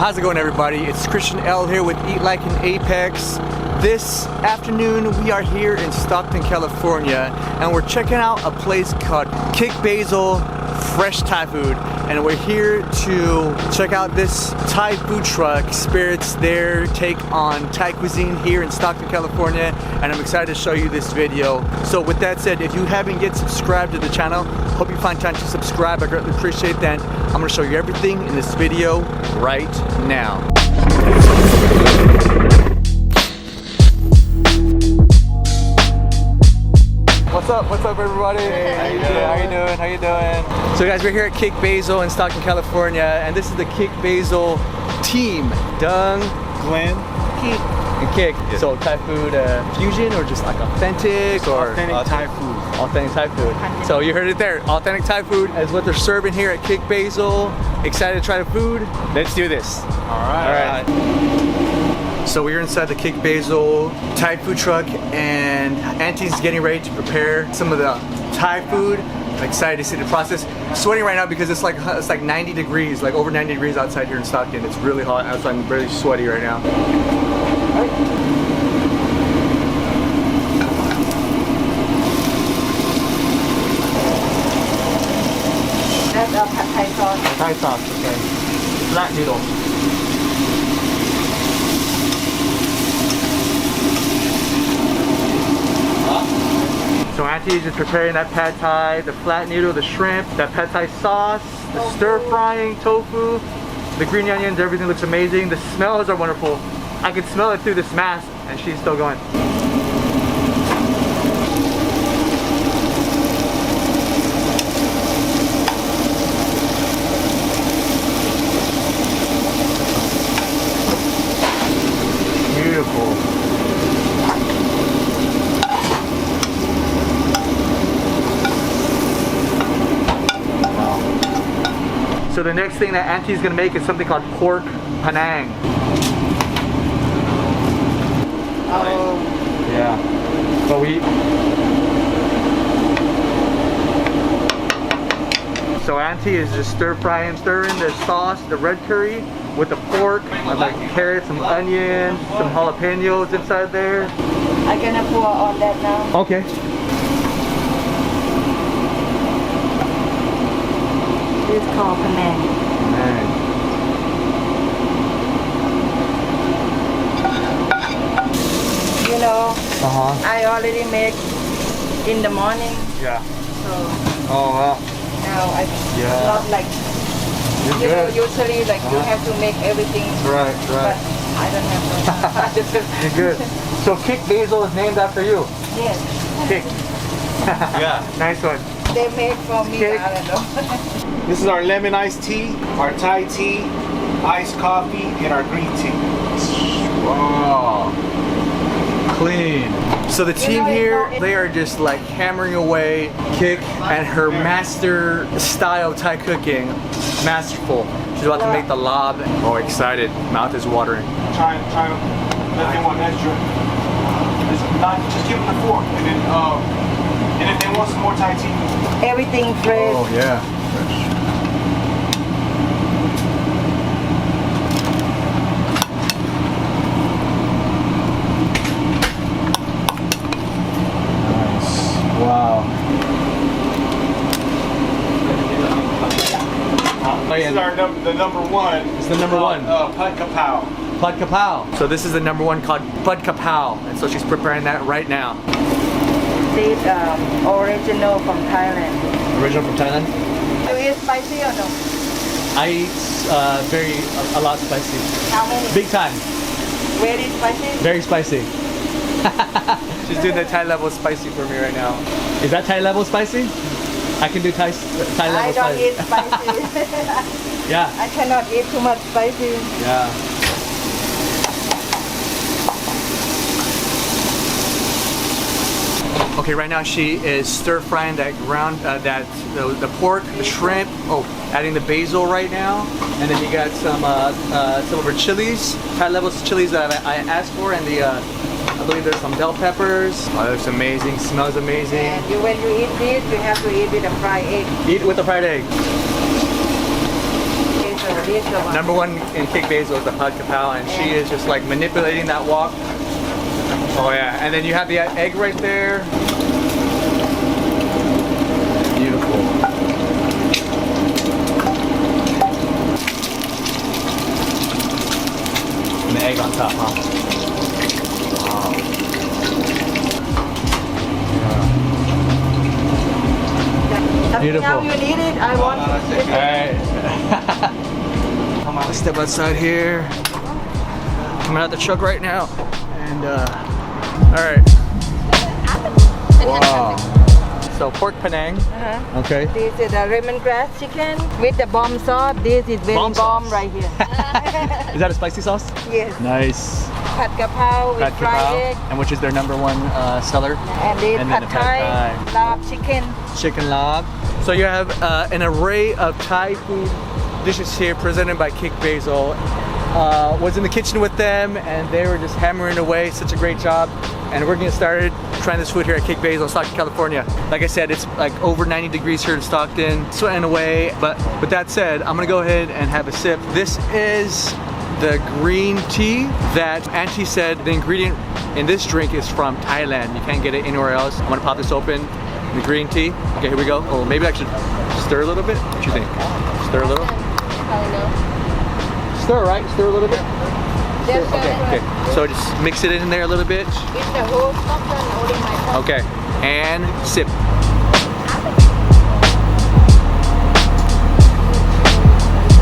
How's it going, everybody? It's Christian L here with Eat Like an Apex. This afternoon we are here in Stockton, California, and we're checking out a place called Kick Basil Fresh Thai Food, and we're here to check out this Thai food truck, Spirit's their take on Thai cuisine here in Stockton, California, and I'm excited to show you this video. So with that said, if you haven't yet subscribed to the channel, hope you find time to subscribe. I greatly appreciate that. I'm going to show you everything in this video right now. What's up everybody? Hey, how you doing? So guys, we're here at Kick Basil in Stockton, California, and this is the Kick Basil team. Dung, Glenn, Kick, and Kick. Yeah. So Thai food fusion, or just like authentic, or authentic Thai food. Authentic Thai food. So you heard it there. Authentic Thai food is what they're serving here at Kick Basil. Excited to try the food? Let's do this. All right. So we're inside the Kick Basil Thai food truck, and Auntie's getting ready to prepare some of the Thai food. I'm excited to see the process. I'm sweating right now because it's like 90 degrees, like over 90 degrees outside here in Stockton. It's really hot. I'm really sweaty right now. That's a pad Thai sauce. Thai sauce, okay. Flat noodle. So Auntie is just preparing that pad Thai, the flat noodle, the shrimp, that pad Thai sauce, the stir frying tofu, the green onions. Everything looks amazing. The smells are wonderful. I can smell it through this mask, and she's still going. Beautiful. So the next thing that Auntie's gonna make is something called pork panang. Oh. Yeah. So Auntie is just stirring the sauce, the red curry, with the pork, like carrots, some onions, some jalapenos inside there. I'm gonna pour all that now. Okay. This is called panang. You know, I already make in the morning. Yeah. So Oh wow. now I not like you know, usually like you have to make everything. Right. But I don't have to. You're good. So Kick Basil is named after you. Yes. Kick. Yeah. Nice one. They make for me. Kick. I don't know. This is our lemon iced tea, our Thai tea, iced coffee, and our green tea. Wow. Clean. So the team here, they are just like hammering away. Kick and her master style Thai cooking. Masterful. She's about to make the larb. Oh, excited. Mouth is watering. Try to let them want extra. Just give them the fork, and if they want some more Thai tea. Everything fresh. Oh yeah. Wow. This is the number one. It's the number one. Pad kapow. Pad kapow. So this is the number one called Pad kapow, and so she's preparing that right now. This original from Thailand. Original from Thailand? Do you eat spicy or no? I eat a lot spicy. How many? Big time. Very spicy? Very spicy. She's doing the Thai level spicy for me right now. Is that Thai level spicy? I can do Thai level I don't spicy. eat spicy. Yeah. I cannot eat too much spicy. Yeah. Okay, right now she is stir frying that the pork, the shrimp. Oh, adding the basil right now, and then you got some of her chilies, Thai level chilies that I asked for, and I believe there's some bell peppers. Oh, that looks amazing. Smells amazing. And when you eat this, you have to eat with a fried egg. Eat with a fried egg. It's Number one in kick Basil is the hot kapow, and she is just like manipulating that wok. Oh yeah, and then you have the egg right there. Beautiful. And the egg on top, huh? Wow. Beautiful. Now you need it, I want it. Alright. Let's step outside here. Coming out the truck right now. And alright. Wow. So pork panang. Okay. This is the lemongrass chicken with the bomb sauce. This is very Bomb bomb sauce. right here. Is that a spicy sauce? Yes. Nice. Pad kapow with Pad fried kapow. egg. And which is their number one seller? And this And then pad the pad thai, larb chicken. Chicken larb. So you have an array of Thai food dishes here presented by Kick Basil. Was in the kitchen with them and they were just hammering away. Such a great job. And we're getting started trying this food here at Kick Basil, Stockton, California. Like I said, it's like over 90 degrees here in Stockton, sweating away. But with that said, I'm gonna go ahead and have a sip. This is the green tea that Auntie said the ingredient in this drink is from Thailand. You can't get it anywhere else. I'm gonna pop this open. The green tea. Okay, here we go. Oh, maybe I should stir a little bit. What do you think? Stir a little? Stir, right? Stir a little bit? Yes, Okay. So just mix it in there a little bit. It's the whole stockton only my Okay. And sip.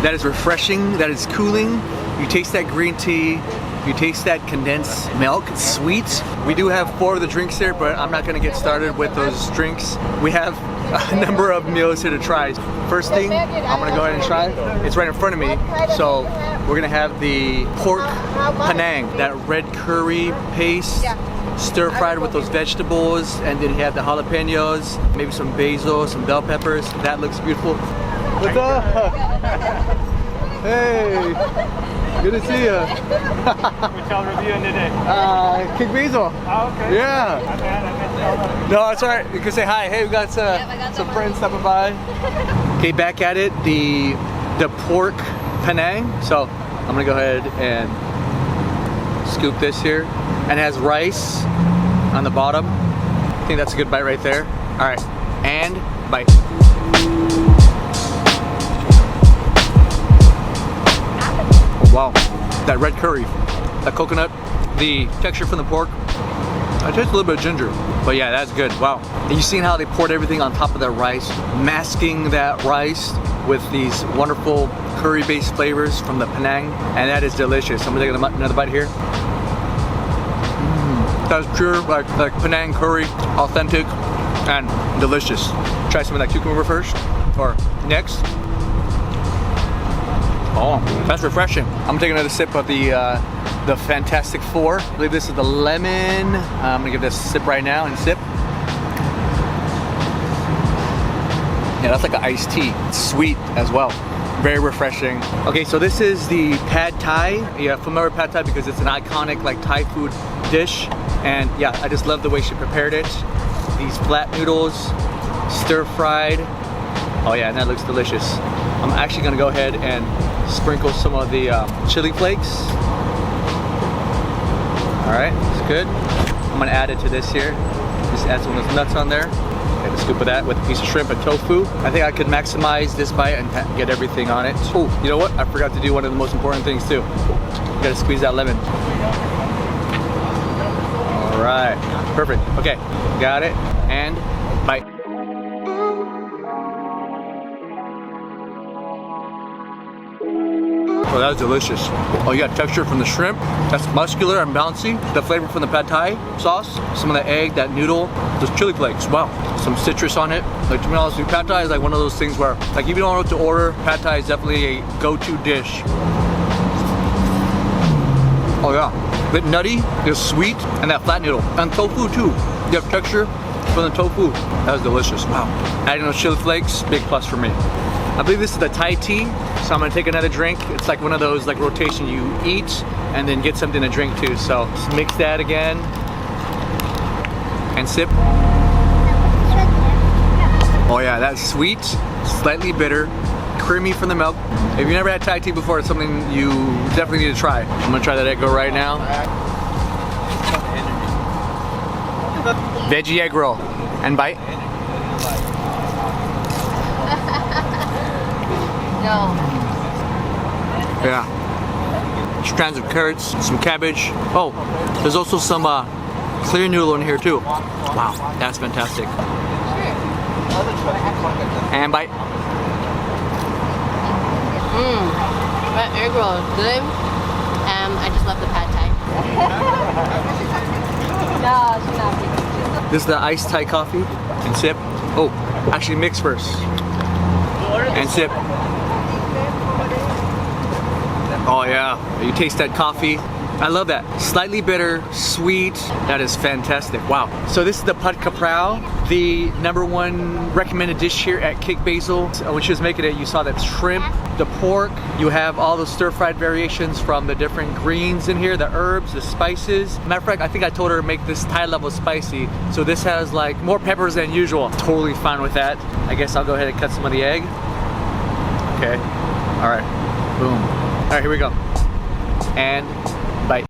That is refreshing. That is cooling. You taste that green tea. You taste that condensed milk. It's sweet. We do have 4 of the drinks here, but I'm not going to get started with those drinks. We have a number of meals here to try. First thing, I'm going to go ahead and try. It's right in front of me. So we're going to have the pork panang, that red curry paste, stir fried with those vegetables, and then you have the jalapenos, maybe some basil, some bell peppers. That looks beautiful. What's up? Hey, good to see you. Which y'all reviewing today? Kick Basil. Oh, okay. Yeah. No, it's alright. You can say hi. Hey, we got some friends stopping by. Okay, back at it. The pork panang. So I'm gonna go ahead and scoop this here, and it has rice on the bottom. I think that's a good bite right there. All right, and bite. Wow, that red curry, that coconut, the texture from the pork. I taste a little bit of ginger, but yeah, that's good. Wow. And you seen how they poured everything on top of that rice, masking that rice with these wonderful curry-based flavors from the panang, and that is delicious. I'm gonna take another bite here. That's pure like panang curry, authentic and delicious. Try some of that cucumber first, or next. Oh, that's refreshing. I'm taking another sip of the Fantastic Four. I believe this is the lemon. I'm gonna give this a sip right now and sip. Yeah, that's like an iced tea. It's sweet as well. Very refreshing. Okay, so this is the pad thai. Yeah, familiar with pad thai because it's an iconic like Thai food dish. And yeah, I just love the way she prepared it. These flat noodles, stir fried. Oh yeah, and that looks delicious. I'm actually gonna go ahead and sprinkle some of the chili flakes. All right, it's good. I'm gonna add it to this here. Just add some of those nuts on there. Okay, a scoop of that with a piece of shrimp and tofu. I think I could maximize this bite and get everything on it. Oh, you know what? I forgot to do one of the most important things too. You gotta squeeze that lemon. All right, perfect. Okay, got it, and bite. Oh, that was delicious. Oh, you got texture from the shrimp. That's muscular and bouncy. The flavor from the pad thai sauce. Some of the egg, that noodle, those chili flakes. Wow. Some citrus on it. Like, to be honest with you, pad thai is like one of those things where, like, if you don't know what to order, pad thai is definitely a go-to dish. Oh yeah. A bit nutty, it's sweet, and that flat noodle. And tofu too. You have texture from the tofu. That was delicious. Wow. Adding those chili flakes, big plus for me. I believe this is the Thai tea, so I'm gonna take another drink. It's like one of those like rotation you eat and then get something to drink too. So just mix that again and sip. Oh yeah, that's sweet, slightly bitter, creamy from the milk. If you've never had Thai tea before, it's something you definitely need to try. I'm gonna try that egg roll right now. Veggie egg roll. And bite. No. Yeah. Strands of carrots, some cabbage. Oh, there's also some clear noodle in here too. Wow, that's fantastic. And bite. That egg roll is good. I just love the pad thai. No, she's not. This is the iced Thai coffee. And sip. Oh, actually mix first. And sip. Oh yeah, you taste that coffee. I love that. Slightly bitter, sweet. That is fantastic. Wow. So this is the pad kapow, the #1 recommended dish here at Kick Basil. When she was making it, you saw that shrimp, the pork. You have all the stir-fried variations from the different greens in here, the herbs, the spices. Matter of fact, I think I told her to make this Thai level spicy. So this has like more peppers than usual. Totally fine with that. I guess I'll go ahead and cut some of the egg. Okay. All right. Boom. All right, here we go. And bite.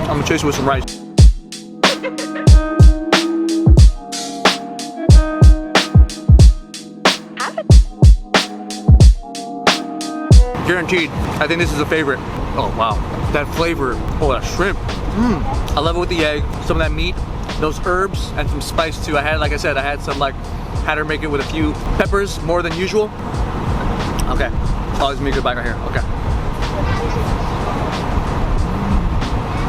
I'm gonna chase it with some rice. Guaranteed. I think this is a favorite. Oh wow, that flavor. Oh, that shrimp. I love it with the egg. Some of that meat. Those herbs and some spice too. I had, like I said, I had some had her make it with a few peppers more than usual. Okay, oh, this is me a good bite right here. Okay.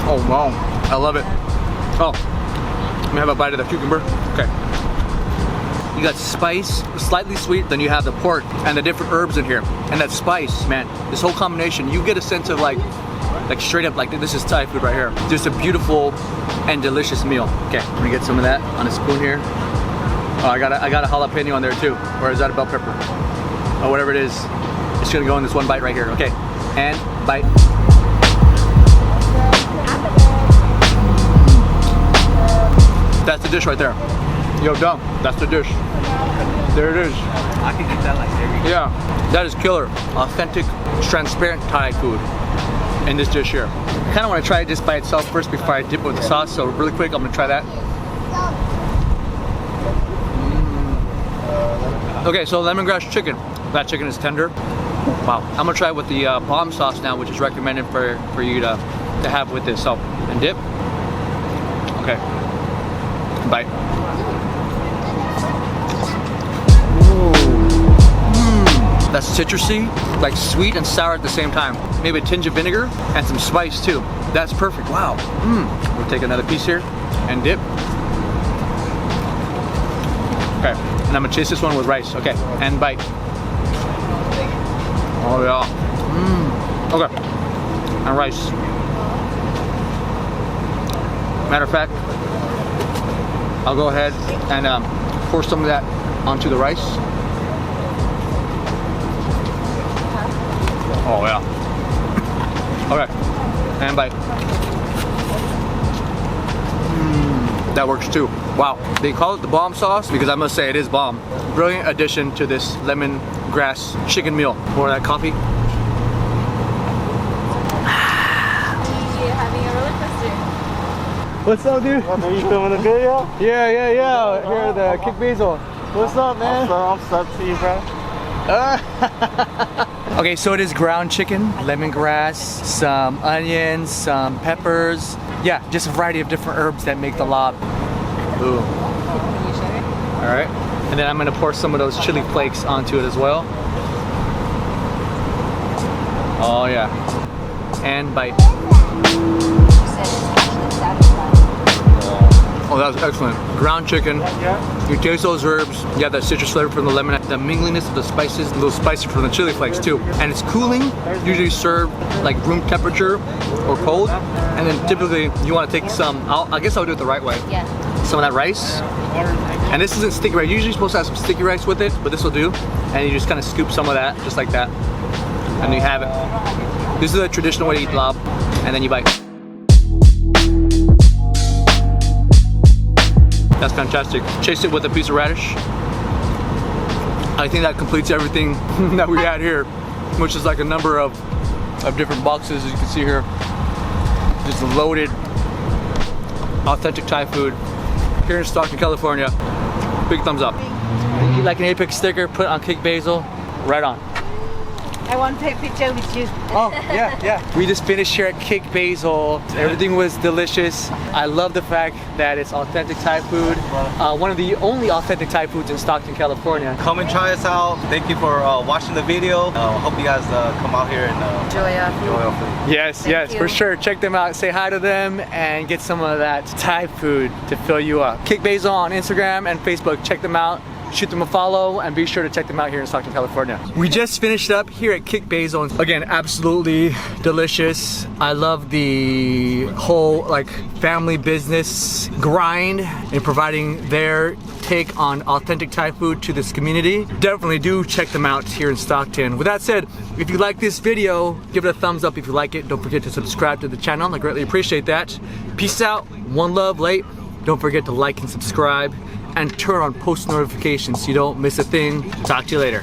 Oh wow, I love it. Oh, let me have a bite of the cucumber. Okay. You got spice, slightly sweet, then you have the pork and the different herbs in here. And that spice, man, this whole combination, you get a sense of like straight up, like this is Thai food right here. Just a beautiful and delicious meal. Okay, let me get some of that on a spoon here. Oh, I got a jalapeno on there too. Or is that a bell pepper? Oh, whatever it is. It's gonna go in this one bite right here. Okay, and bite. That's the dish right there. Yo, dumb. That's the dish. There it is. I can eat that like every day. Yeah, that is killer. Authentic, transparent Thai food in this dish here. I kind of want to try it just by itself first before I dip it with the sauce. So really quick, I'm gonna try that. Okay, so lemongrass chicken. That chicken is tender. Wow. I'm gonna try it with the bomb sauce now, which is recommended for you to have with this. So, and dip. Okay. Bite. That's citrusy, like sweet and sour at the same time. Maybe a tinge of vinegar and some spice too. That's perfect. Wow. We'll take another piece here and dip. Okay, and I'm gonna chase this one with rice. Okay, and bite. Oh yeah. Okay, and rice. Matter of fact, I'll go ahead and pour some of that onto the rice. Oh yeah. Okay, and bite. That works too. Wow. They call it the bomb sauce because I must say it is bomb. Brilliant addition to this lemongrass chicken meal. Pour that coffee. You're having a roller coaster. What's up, dude? Are you filming the video? Yeah. Here at the Kick Basil. What's up, man? I'm sub to you, bro. Okay, so it is ground chicken, lemongrass, some onions, some peppers. Yeah, just a variety of different herbs that make the larb. Ooh. All right, and then I'm gonna pour some of those chili flakes onto it as well. Oh yeah, and bite. Oh, that was excellent. Ground chicken. You taste those herbs. You have that citrus flavor from the lemon, the mingliness of the spices, a little spicy from the chili flakes too. And it's cooling, usually served like room temperature or cold. And then typically you want to take some, I guess I'll do it the right way. Yeah. Some of that rice. And this isn't sticky rice. Usually you're supposed to have some sticky rice with it, but this will do. And you just kind of scoop some of that, just like that. And you have it. This is a traditional way to eat larb. And then you bite. That's fantastic. Chase it with a piece of radish. I think that completes everything that we had here, which is like a number of different boxes, as you can see here. Just loaded, authentic Thai food here in Stockton, California. Big thumbs up. Eat Like an Apex sticker, put on Kick Basil, right on. I want to take a picture with you. Oh, yeah. We just finished here at Kick Basil. Everything was delicious. I love the fact that it's authentic Thai food. One of the only authentic Thai foods in Stockton, California. Come and try us out. Thank you for watching the video. Hope you guys come out here and Enjoy our food. enjoy our food. Yes, you. for sure. Check them out, say hi to them, and get some of that Thai food to fill you up. Kick Basil on Instagram and Facebook. Check them out. Shoot them a follow, and be sure to check them out here in Stockton, California. We just finished up here at Kick Basil. Again, absolutely delicious. I love the whole like family business grind in providing their take on authentic Thai food to this community. Definitely do check them out here in Stockton. With that said, if you like this video, give it a thumbs up if you like it. Don't forget to subscribe to the channel. I greatly appreciate that. Peace out. One love, late. Don't forget to like and subscribe and turn on post notifications so you don't miss a thing. Talk to you later.